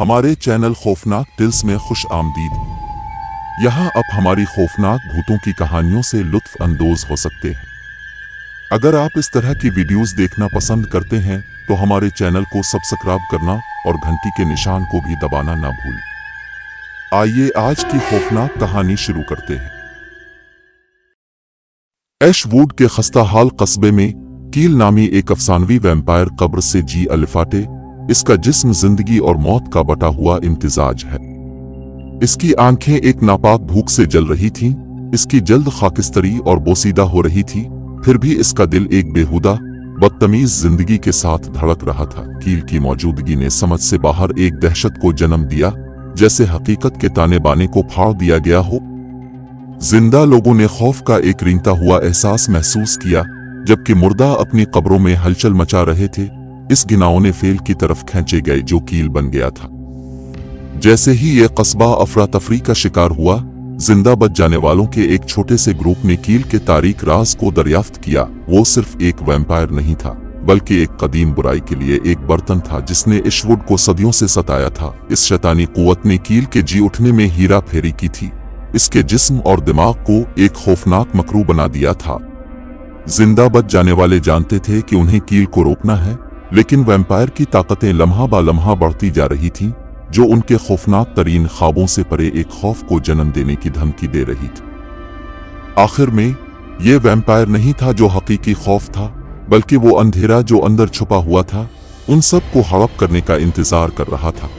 हमारे चैनल खौफनाक टिल्स में खुश आमदीद। यहाँ आप हमारी खौफनाक भूतों की कहानियों से लुत्फ अंदोज हो सकते हैं। अगर आप इस तरह की वीडियोस देखना पसंद करते हैं तो हमारे चैनल को सब्सक्राइब करना और घंटी के निशान को भी दबाना ना भूलें। आइए आज की खौफनाक कहानी शुरू करते हैं। एशवुड के खस्ता हाल कस्बे में कील नामी एक अफसानवी वैम्पायर कब्र से जी अलिफाटे। इसका जिस्म जिंदगी और मौत का बटा हुआ इम्तिजाज है। इसकी आंखें एक नापाक भूख से जल रही थीं, इसकी जल्द खाकिस्तरी और बोसीदा हो रही थी, फिर भी इसका दिल एक बेहुदा बदतमीज जिंदगी के साथ धड़क रहा था। कील की मौजूदगी ने समझ से बाहर एक दहशत को जन्म दिया, जैसे हकीकत के ताने बाने को फाड़ दिया गया हो। जिंदा लोगों ने खौफ का एक रेंगता हुआ एहसास महसूस किया, जबकि मुर्दा अपनी कब्रों में हलचल मचा रहे थे, इस घिनौने फेल की तरफ खींचे गए जो कील बन गया था। जैसे ही यह कस्बा अफरा तफरी का शिकार हुआ, जिंदा बच जाने वालों के एक छोटे से ग्रुप ने कील के तारीक राज को दरियाफ्त किया। वो सिर्फ एक वैम्पायर नहीं था, बल्कि एक कदीम बुराई के लिए एक बर्तन था जिसने एशवुड को सदियों से सताया था। इस शैतानी कुव्वत ने कील के जी उठने में हीरा फेरी की थी, इसके जिस्म और दिमाग को एक खौफनाक मकरू बना दिया था। जिंदा बच जाने वाले जानते थे कि उन्हें कील को रोकना है, लेकिन वैम्पायर की ताकतें लम्हा बा लम्हा बढ़ती जा रही थीं, जो उनके खौफनाक तरीन ख्वाबों से परे एक खौफ को जन्म देने की धमकी दे रही थी। आखिर में यह वैम्पायर नहीं था जो हकीकी खौफ था, बल्कि वो अंधेरा जो अंदर छुपा हुआ था, उन सब को हड़प करने का इंतजार कर रहा था।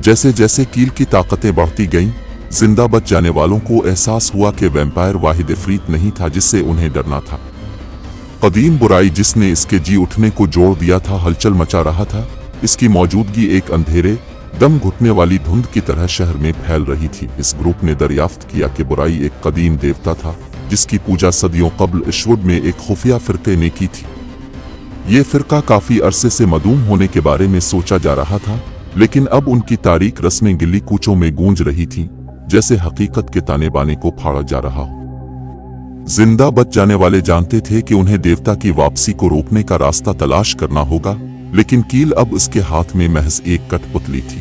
जैसे जैसे कील की ताकतें बढ़ती गईं, जिंदा बच जाने वालों को एहसास हुआ कि वैम्पायर वाहिद इफरीत नहीं था जिससे उन्हें डरना था। कदीम बुराई जिसने इसके जी उठने को जोड़ दिया था हलचल मचा रहा था। इसकी मौजूदगी एक अंधेरे दम घुटने वाली धुंध की तरह शहर में फैल रही थी। इस ग्रुप ने दरियाफ्त किया कि बुराई एक कदीम देवता था, जिसकी पूजा सदियों कब्ल एशवुड में एक खुफिया फिरके ने की थी। ये फिरका काफी अरसे से मदूम होने के बारे में सोचा जा रहा था, लेकिन अब उनकी तारीख रस्में गिली कूचों में गूंज रही थी, जैसे हकीकत के ताने बाने को फाड़ा जा रहा हो। जिंदा बच जाने वाले जानते थे कि उन्हें देवता की वापसी को रोकने का रास्ता तलाश करना होगा, लेकिन कील अब उसके हाथ में महज एक कठपुतली थी।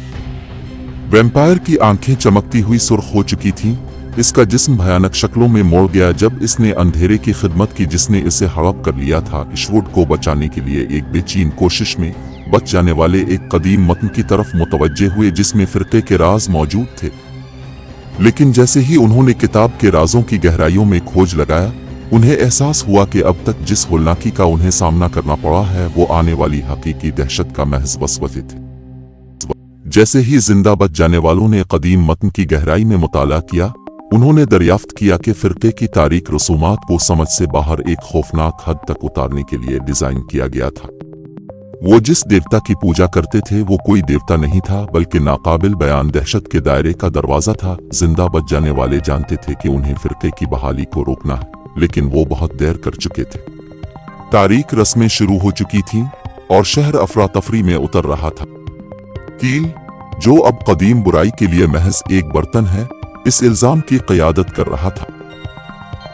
वैम्पायर की आंखें चमकती हुई सुर्ख हो चुकी थीं, इसका जिस्म भयानक शक्लों में मोड़ गया जब इसने अंधेरे की खिदमत की जिसने इसे हड़प कर लिया था। एशवुड को बचाने के लिए एक बेचैन कोशिश में बच जाने वाले एक कदीम मतन की तरफ मुतवज्जे हुए जिसमें फिरके के राज मौजूद थे। लेकिन जैसे ही उन्होंने किताब के राजों की गहराइयों में खोज लगाया, उन्हें एहसास हुआ कि अब तक जिस होलनाकी का उन्हें सामना करना पड़ा है वो आने वाली हकीकी दहशत का महज वसवसे थे। जैसे ही जिंदा बच जाने वालों ने कदीम मतन की गहराई में मुताला किया, उन्होंने दरियाफ्त किया कि फिरके की तारीख रसूमात को समझ से बाहर एक खौफनाक हद तक उतारने के लिए डिजाइन किया गया था। वो जिस देवता की पूजा करते थे वो कोई देवता नहीं था, बल्कि नाकाबिल बयान दहशत के दायरे का दरवाजा था। जिंदा बच जाने वाले जानते थे कि उन्हें फिरके की बहाली को रोकना है, लेकिन वो बहुत देर कर चुके थे। तारीख रस्में शुरू हो चुकी थीं और शहर अफरा तफरी में उतर रहा था। कील, जो अब कदीम बुराई के लिए महज एक बर्तन है, इस इल्जाम की क़यादत कर रहा था।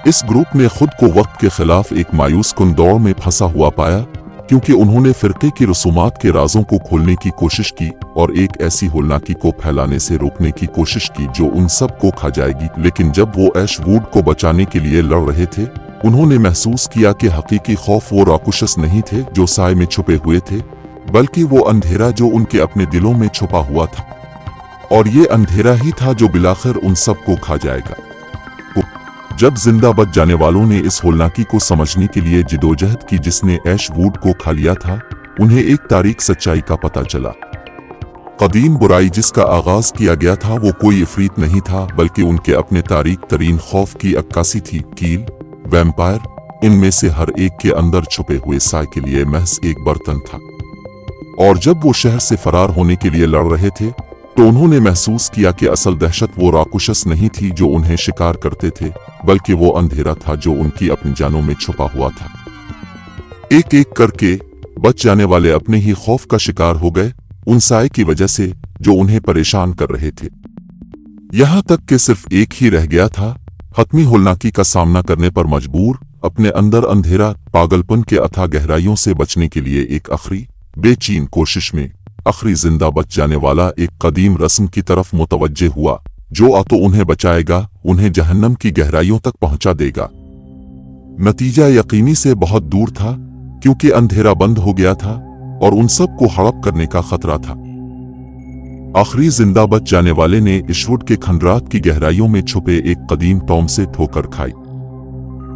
इस ग्रुप ने खुद को वक्त के खिलाफ एक मायूस कुन दौड़ में फंसा हुआ पाया, क्योंकि उन्होंने फिरके की रसूमात के राजों को खोलने की कोशिश की और एक ऐसी होलनाकी को फैलाने से रोकने की कोशिश की जो उन सब को खा जाएगी। लेकिन जब वो एशवुड को बचाने के लिए लड़ रहे थे, उन्होंने महसूस किया कि हकीकी खौफ वो राकुशस नहीं थे जो साए में छुपे हुए थे, बल्कि वो अंधेरा जो उनके अपने दिलों में छुपा हुआ था। और ये अंधेरा ही था जो बिलाखिर उन सब को खा जाएगा। जब जिंदा बच जाने वालों ने इस होलनाकी को समझने के लिए जिदोजहद की जिसने एशवुड को खा लिया था, उन्हें एक तारीख सच्चाई का पता चला। कदीम बुराई जिसका आगाज किया गया था वो कोई इफरीत नहीं था, बल्कि उनके अपने तारीख तरीन खौफ की अक्कासी थी। कील, वैम्पायर, इनमें से हर एक के अंदर छुपे हुए साए के लिए महज एक बर्तन था। और जब वो शहर से फरार होने के लिए लड़ रहे थे, तो उन्होंने महसूस किया कि असल दहशत वो राकुशस नहीं थी जो उन्हें शिकार करते थे, बल्कि वो अंधेरा था जो उनकी अपनी जानों में छुपा हुआ था। एक एक करके बच जाने वाले अपने ही खौफ का शिकार हो गए, उन साए की वजह से जो उन्हें परेशान कर रहे थे। यहां तक कि सिर्फ एक ही रह गया था, हतमी होलनाकी का सामना करने पर मजबूर, अपने अंदर अंधेरा पागलपन के अथाह गहराइयों से बचने के लिए एक आखिरी बेचैन कोशिश में आखिरी जिंदा बच जाने वाला एक कदीम रस्म की तरफ मुतवज्जे हुआ, जो आ तो उन्हें बचाएगा, उन्हें जहन्नम की गहराइयों तक पहुंचा देगा। नतीजा यकीनी से बहुत दूर था, क्योंकि अंधेरा बंद हो गया था और उन सब को हड़प करने का खतरा था। आखिरी जिंदा बच जाने वाले ने इशवुड के खंडरात की गहराइयों में छुपे एक कदीम टॉम से ठोकर खाई।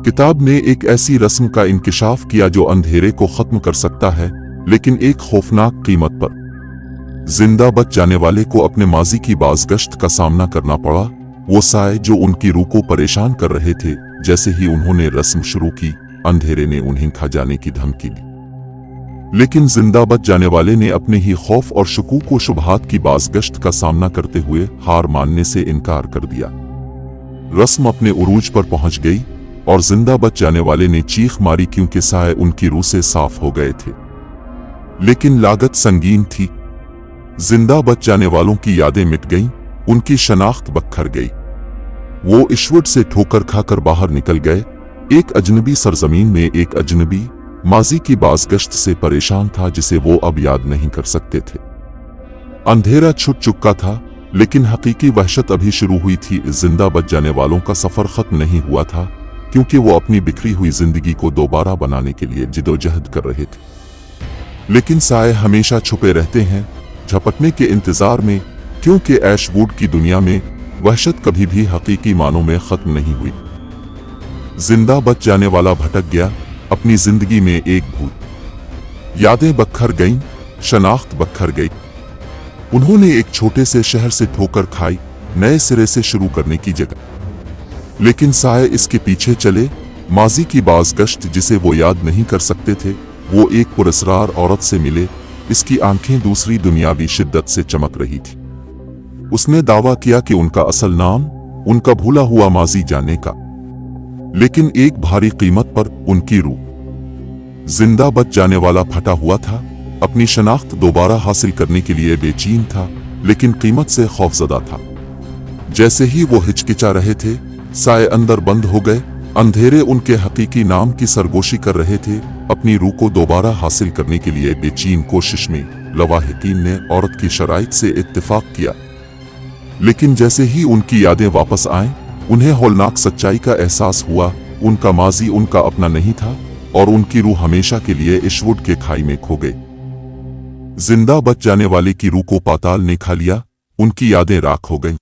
किताब ने एक ऐसी रस्म का इंकिशाफ किया जो अंधेरे को खत्म कर सकता है, लेकिन एक खौफनाक कीमत पर। जिंदा बच जाने वाले को अपने माजी की बाज़गश्त का सामना करना पड़ा, वो साए जो उनकी रूह को परेशान कर रहे थे। जैसे ही उन्होंने रस्म शुरू की, अंधेरे ने उन्हें खा जाने की धमकी दी। लेकिन जिंदा बच जाने वाले ने अपने ही खौफ और शकूक व शुबहात की बाज़गश्त का सामना करते हुए हार मानने से इनकार कर दिया। रस्म अपने उरूज पर पहुंच गई और जिंदा बच जाने वाले ने चीख मारी, क्योंकि साए उनकी रूह से साफ हो गए थे। लेकिन लागत संगीन थी। जिंदा बच जाने वालों की यादें मिट गईं, उनकी शनाख्त बखर गई। वो इशवुड से ठोकर खाकर बाहर निकल गए। एक अजनबी सरजमीन में एक अजनबी माजी की बाज़गश्त से परेशान था, जिसे वो अब याद नहीं कर सकते थे। अंधेरा छुट चुका था, लेकिन हकीकी वहशत अभी शुरू हुई थी। जिंदा बच जाने वालों का सफर खत्म नहीं हुआ था, क्योंकि वो अपनी बिखरी हुई जिंदगी को दोबारा बनाने के लिए जिदोजहद कर रहे थे। लेकिन साए हमेशा छुपे रहते हैं, झपटने के इंतजार में, क्योंकि ऐशवुड की दुनिया में वहशत कभी भी हकीकी मानों में खत्म नहीं हुई। जिंदा बच जाने वाला भटक गया, अपनी जिंदगी में एक भूत। यादें बखर गईं, शनाख्त बखर गई। उन्होंने एक छोटे से शहर से ठोकर खाई, नए सिरे से शुरू करने की जगह। लेकिन साए इसके पीछे चले। माजी की बाज़गश्त जिसे वो याद नहीं कर सकते थे, वो एक पुरस्रार औरत से मिले। इसकी आंखें दूसरी दुनियावी शिद्दत से चमक रही थी। उसने दावा किया कि उनका असल नाम, उनका भूला हुआ माजी जानने का, लेकिन एक भारी कीमत पर उनकी रूह। जिंदा बच जाने वाला फटा हुआ था, अपनी शनाख्त दोबारा हासिल करने के लिए बेचैन था, लेकिन कीमत से खौफजदा था। जैसे ही वो हिचकिचा रहे थे, साए अंदर बंद हो गए। अंधेरे उनके हकीकी नाम की सरगोशी कर रहे थे। अपनी रूह को दोबारा हासिल करने के लिए बेचैन कोशिश में लवाहिकीन ने औरत की शराइत से इत्तेफाक किया। लेकिन जैसे ही उनकी यादें वापस आईं, उन्हें हौलनाक सच्चाई का एहसास हुआ। उनका माजी उनका अपना नहीं था और उनकी रूह हमेशा के लिए इशवुड के खाई में खो गई। जिंदा बच जाने वाले की रूह को पाताल ने खा लिया, उनकी यादें राख हो गईं।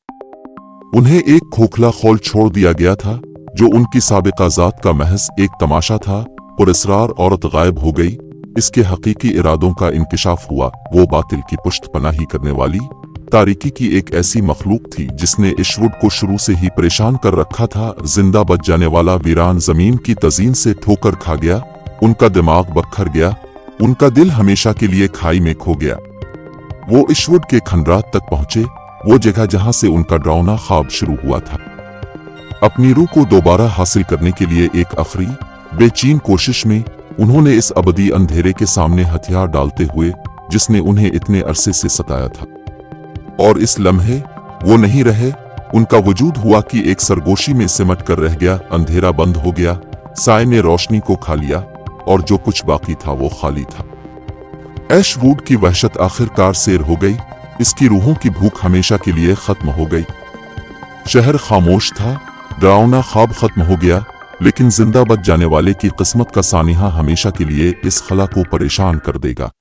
उन्हें एक खोखला खौल छोड़ दिया गया था, जो उनकी साबिका जात का महज एक तमाशा था। पुरस्रार औरत गायब हो गई। इसके हकीकी इरादों का इंकिशाफ हुआ। वो बातिल की पुश्तपनाही करने वाली तारीकी की एक ऐसी मखलूक थी, जिसने इशवुड को शुरू से ही परेशान कर रखा था। जिंदा बच जाने वाला वीरान जमीन की तजीन से ठोकर खा गया। उनका दिमाग बखर गया, उनका दिल हमेशा के लिए खाई में खो गया। वो इशवुड के खंडरात तक पहुंचे, वो जगह जहां से उनका डरावना ख्वाब शुरू हुआ था। अपनी रूह को दोबारा हासिल करने के लिए एक आखिरी बेचैन कोशिश में उन्होंने इस अबदी अंधेरे के सामने हथियार डालते हुए, जिसने उन्हें इतने अरसे से सताया था। और इस लम्हे वो नहीं रहे। उनका वजूद हुआ कि एक सरगोशी में सिमट कर रह गया। अंधेरा बंद हो गया, साए ने रोशनी को खा लिया और जो कुछ बाकी था वो खाली था। ऐशवुड की वहशत आखिरकार सैर हो गई। इसकी रूहों की भूख हमेशा के लिए खत्म हो गई। शहर खामोश था, डरावना ख्वाब खत्म हो गया, लेकिन जिंदा बच जाने वाले की किस्मत का सानिहा हमेशा के लिए इस खला को परेशान कर देगा।